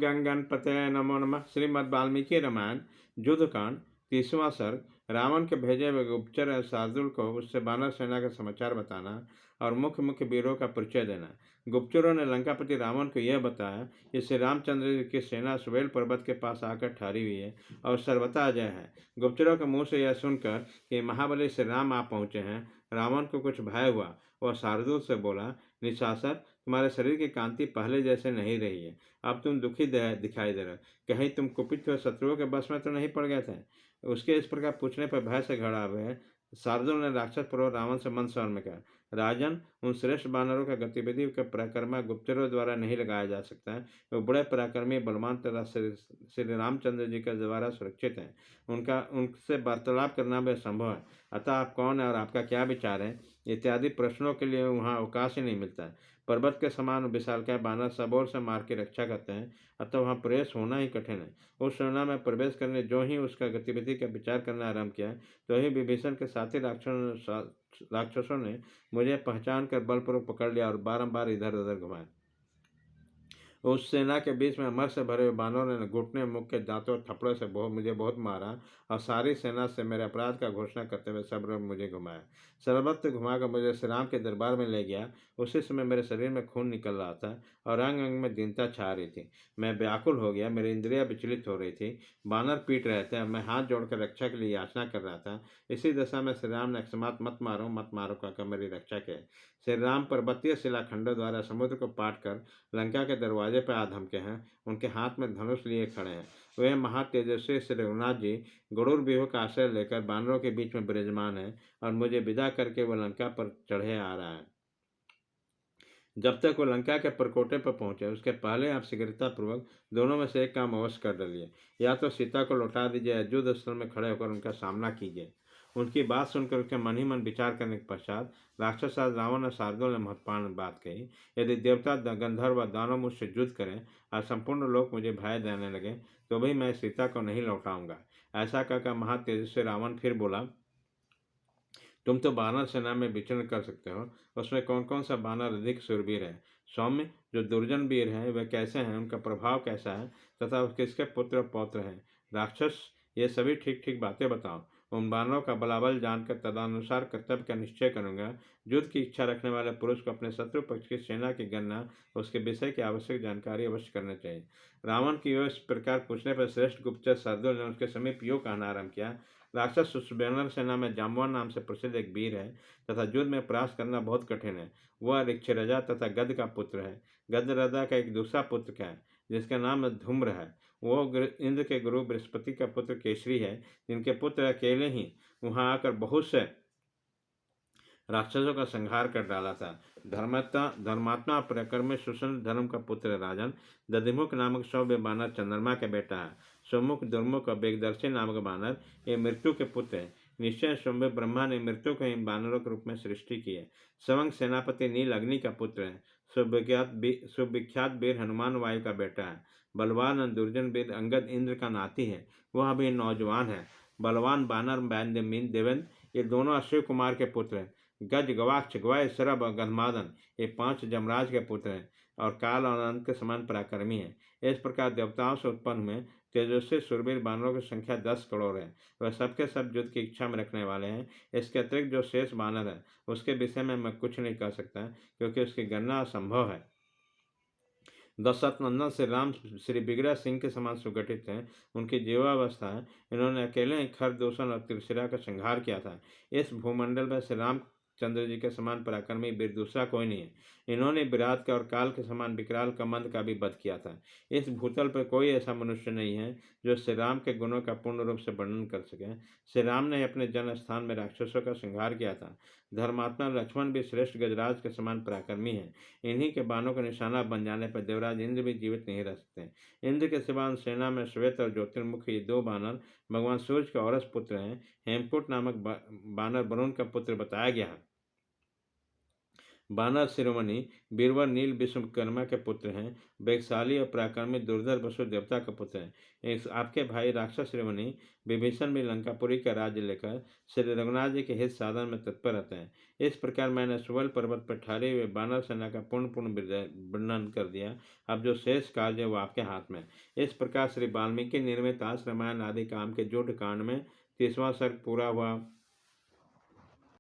गंगणपते नमो नमः। श्रीमद् वाल्मीकि रामायण युद्धकांड 30वां सर्ग। रावण के भेजे हुए गुप्तचर और शार्दुल को उससे वानर सेना का समाचार बताना और मुख्य मुख्य वीरों का परिचय देना। गुप्तचरों ने लंकापति रावण को यह बताया कि श्री रामचंद्र जी की सेना सुवेल पर्वत के पास आकर ठहरी हुई है और सर्वथा अजय है। गुप्तचरों के मुंह से यह सुनकर कि महाबली श्री राम आ पहुँचे हैं, रावण को कुछ भय हुआ। वह शार्दुल से बोला, निशाचर, तुम्हारे शरीर की कांति पहले जैसे नहीं रही है। अब तुम दुखी दिखाई दे रहे हो। कहीं तुम कुपित हुए शत्रुओं के बस में तो नहीं पड़ गए थे? उसके इस प्रकार पूछने पर भय से घड़ा हुए शार्दुल ने राक्षस पुरोहित रावण से मंद स्वर में कहा, राजन, उन श्रेष्ठ बानरों का गतिविधि का पराक्रम गुप्तचरों द्वारा नहीं लगाया जा सकता है। वो बड़े पराक्रमी बलवान तथा श्री रामचंद्र जी के द्वारा सुरक्षित हैं। उनसे वार्तालाप करना भी असंभव है। अतः आप कौन है और आपका क्या विचार है इत्यादि प्रश्नों के लिए वहाँ अवकाश ही नहीं मिलता है। पर्वत के समान विशालकाय बानर सब ओर से मार की रक्षा करते हैं, अतः वहाँ प्रवेश होना ही कठिन है। उस सेना में प्रवेश करने जो ही उसका गतिविधि का विचार करना आरंभ किया, तो ही विभीषण के साथी राक्षसों ने मुझे पहचान कर बलपूर्वक पकड़ लिया और बारंबार इधर उधर घुमाया। उस सेना के बीच में अमर से भरे हुए बानरों ने घुटने, मुख के दांतों और थप्पड़ों से मुझे बहुत मारा और सारी सेना से मेरे अपराध का घोषणा करते हुए सब लोग मुझे घुमाया। सर्वत्र घुमाकर मुझे श्री राम के दरबार में ले गया। उसी समय मेरे शरीर में खून निकल रहा था और अंग अंग में दीनता छा रही थी। मैं व्याकुल हो गया, मेरी इंद्रियां विचलित हो रही थी। बानर पीट रहे थे और मैं हाथ जोड़कर रक्षा के लिए याचना कर रहा था। इसी दशा में श्री राम ने अकस्मात मत मारो कहकर मेरी रक्षा की। श्री राम पर्वतीय शिलाखंडों द्वारा समुद्र को पाट कर लंका के दरवाजे पर आ धमके हैं। उनके हाथ में धनुष लिए खड़े हैं। वे महातेजस्वी श्री रघुनाथ जी गरुड़ व्यूह का आश्रय लेकर बानरों के बीच में विराजमान है और मुझे विदा करके वह लंका पर चढ़े आ रहा है। जब तक वो लंका के परकोटे पर पहुंचे, उसके पहले आप शीघ्रतापूर्वक दोनों में से एक काम अवश्य कर डालिए। या तो सीता को लौटा दीजिए या युद्ध स्थल में खड़े होकर उनका सामना कीजिए। उनकी बात सुनकर उसके मन ही मन विचार करने के पश्चात राक्षस रावण और शार्दुल ने महत्वपूर्ण बात कही, यदि देवता गंधर्व व दानव मुझसे युद्ध करें और संपूर्ण लोग मुझे भय देने लगे, तो भी मैं सीता को नहीं लौटाऊंगा। ऐसा कहकर महातेजस्वी रावण फिर बोला, तुम तो बानर सेना में विचरण कर सकते हो। उसमें कौन कौन सा बानर अधिक शूरवीर है? सौम्य जो दुर्जन वीर हैं वे कैसे हैं, उनका प्रभाव कैसा है तथा किसके पुत्र और पौत्र हैं? राक्षस, ये सभी ठीक ठीक बातें बताओ। उन बानरों का बलाबल जानकर तदनुसार कर्तव्य का निश्चय करूंगा। युद्ध की इच्छा रखने वाले पुरुष को अपने शत्रु पक्ष की सेना की गणना, उसके विषय की आवश्यक जानकारी अवश्य करनी चाहिए। रावण की इस प्रकार पूछने पर श्रेष्ठ गुप्तचर शार्दुल ने उसके समीप योग कहना आरंभ किया, राक्षस उस वानर सेना में जाम्बवान नाम से प्रसिद्ध एक वीर है तथा युद्ध में प्रयास करना बहुत कठिन है। वह ऋक्षराजा तथा गद का पुत्र है। गदराजा का एक दूसरा पुत्र है जिसका नाम धूम्र है। वो इंद्र के गुरु बृहस्पति का पुत्र केसरी है, जिनके पुत्र अकेले ही वहां आकर बहुत से राक्षसों का संहार कर डाला था। धर्मात्मा पराक्रमी सुषण धर्म का पुत्र राजन। दधिमुख नामक सौम्य बानर चंद्रमा का बेटा है। सुमुख दुर्मुख और वेगदर्शी नामक बानर ये मृत्यु के पुत्र है। निश्चय सौम्य ब्रह्मा ने मृत्यु को इन बानरों के रूप में सृष्टि की है। सवंग सेनापति नील अग्नि का पुत्र है। सुविख्यात वीर हनुमान वायु का बेटा है। बलवान और दुर्जन वीर अंगद इंद्र का नाती है। वह अभी नौजवान है। बलवान बानर देवेंद्र ये दोनों अश्विन कुमार के पुत्र हैं। गज गवाक्ष गवय सरब और गंधमादन ये 5 जमराज के पुत्र हैं और काल और अनंत के समान पराक्रमी हैं। इस प्रकार देवताओं से उत्पन्न हुए तेजस्वी सुरवीर बानरों की संख्या 10 करोड़ है। वह सबके सब युद्ध की इच्छा में रखने वाले हैं। इसके अतिरिक्त जो शेष बानर है उसके विषय में मैं कुछ नहीं कह सकता, क्योंकि उसकी गणना असंभव है। दशरथ नंदन श्री राम श्री विग्रह सिंह के समान सुगठित हैं। उनकी जीवावस्था है। इन्होंने अकेले ही खरदूषण और त्रिशिरा का संहार किया था। इस भूमंडल में श्री राम चंद्र जी के समान पराक्रमी वीर दूसरा कोई नहीं है। इन्होंने विराट का और काल के समान विकराल कमंद का भी वध किया था। इस भूतल पर कोई ऐसा मनुष्य नहीं है जो श्री राम के गुणों का पूर्ण रूप से वर्णन कर सके। श्री राम ने अपने जन्म स्थान में राक्षसों का संहार किया था। धर्मात्मा लक्ष्मण भी श्रेष्ठ गजराज के समान पराक्रमी है। इन्हीं के बाणों का निशाना बन जाने पर देवराज इंद्र भी जीवित नहीं रह सकते। इंद्र के सिवा सेना में श्वेत और ज्योतिर्मुख ये 2 बानर भगवान सूर्य के औरस पुत्र हैं। हेमकुट नामक बानर वरुण का पुत्र बताया गया है। बानर शिरोमणि बीरबल नील विश्वकर्मा के पुत्र हैं। वेगशाली और पराक्रमी दुर्धर वसु देवता का पुत्र हैं। इस आपके भाई राक्षस शिरोमणि विभीषण भी लंकापुरी का राज्य लेकर श्री रघुनाथ जी के हित साधन में तत्पर रहते हैं। इस प्रकार मैंने सुवल पर्वत पर ठहरे हुए बानर सेना का पूर्ण वर्णन कर दिया। अब जो शेष कार्य है वो आपके हाथ में। इस प्रकार श्री वाल्मीकि निर्मित आस रामायण आदि काम के युद्ध कांड में 30वां सर्ग पूरा हुआ।